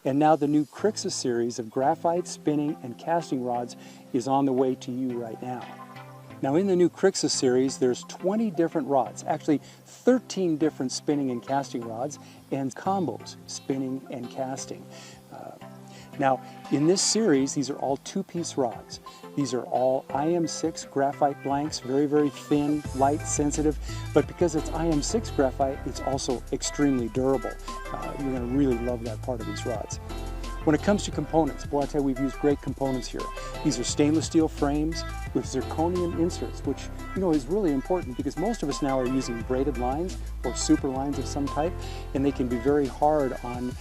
And now the new Crixus series of graphite, spinning, and casting rods is on the way to you right now. Now in the new Crixus series, there's 20 different rods, actually 13 different spinning and casting rods, and combos, spinning and casting. Now in this series, these are all two-piece rods. These are all IM6 graphite blanks, very, very thin, light, sensitive, but because it's IM6 graphite, it's also extremely durable. You're gonna really love that part of these rods. When it comes to components, boy, I tell you, we've used great components here. These are stainless steel frames with zirconium inserts, which is really important because most of us now are using braided lines or super lines of some type, and they can be very hard on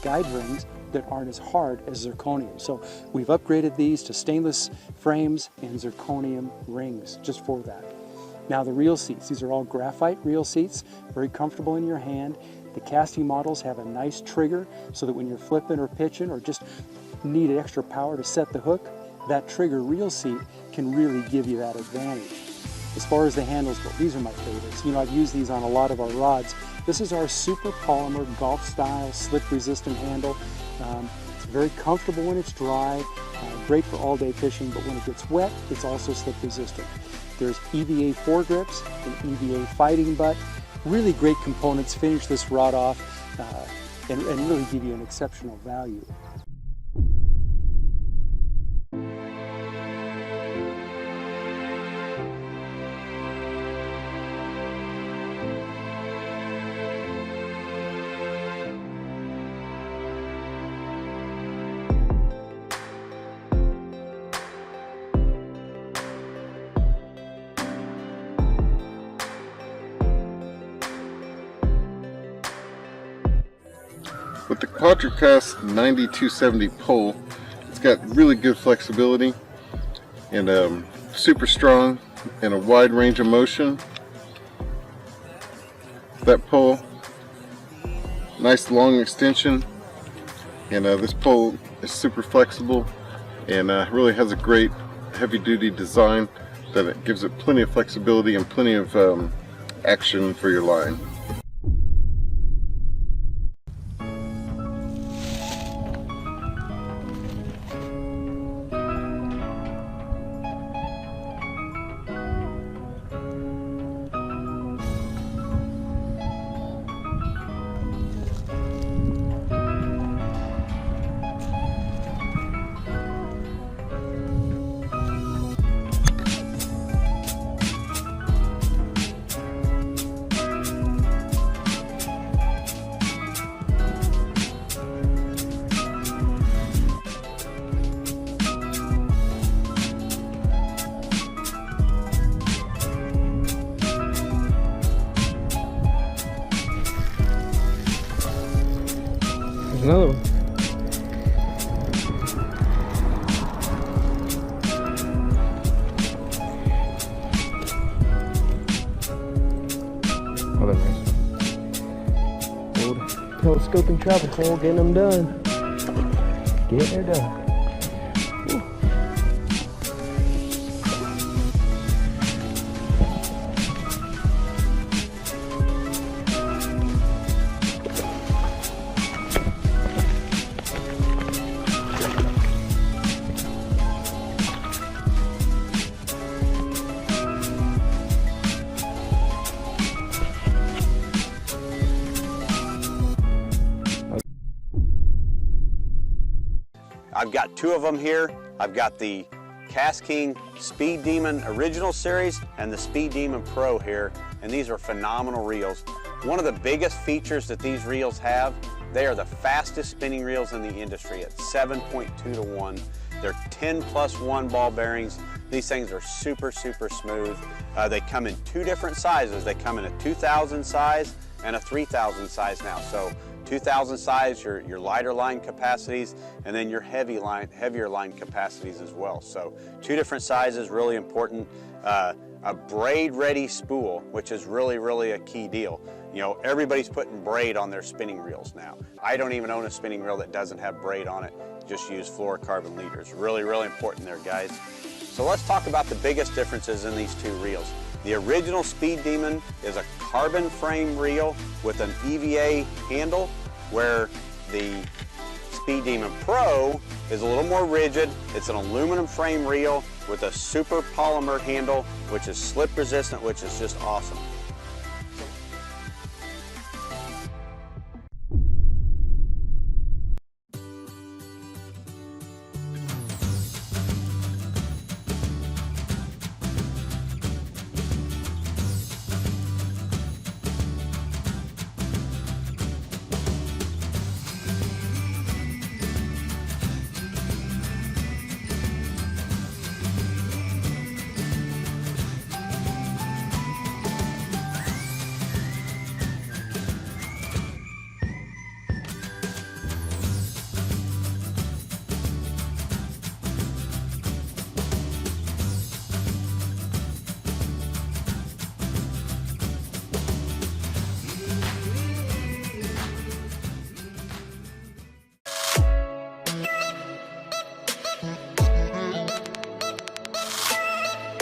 guide rings that aren't as hard as zirconium. So we've upgraded these to stainless frames and zirconium rings just for that. Now the reel seats, these are all graphite reel seats, very comfortable in your hand. The casting models have a nice trigger so that when you're flipping or pitching or just need extra power to set the hook, that trigger reel seat can really give you that advantage. As far as the handles go, these are my favorites. I've used these on a lot of our rods. This is our super polymer golf style slip resistant handle. It's very comfortable when it's dry, great for all day fishing, but when it gets wet, it's also slip resistant. There's EVA foregrips and EVA fighting butt. Really great components, finish this rod off and really give you an exceptional value. With the QudraKast 9270 pole, it's got really good flexibility and super strong and a wide range of motion. That pole, nice long extension, and this pole is super flexible and really has a great heavy-duty design that it gives it plenty of flexibility and plenty of action for your line. Another one. Another nice one. Old telescoping travel pole, getting them done. Getting her done. I've got two of them here. I've got the KastKing Speed Demon Original Series and the Speed Demon Pro here, and these are phenomenal reels. One of the biggest features that these reels have, they are the fastest spinning reels in the industry at 7.2 to 1. They're 10+1 ball bearings. These things are super, super smooth. They come in two different sizes. They come in a 2000 size and a 3000 size now. So 2000 size, your lighter line capacities, and then your heavier line capacities as well. So two different sizes, really important. A braid ready spool, which is really, really a key deal. Everybody's putting braid on their spinning reels now. I don't even own a spinning reel that doesn't have braid on it. Just use fluorocarbon leaders. Really, really important there, guys. So let's talk about the biggest differences in these two reels. The original Speed Demon is a carbon frame reel with an EVA handle, where the Speed Demon Pro is a little more rigid. It's an aluminum frame reel with a super polymer handle, which is slip resistant, which is just awesome.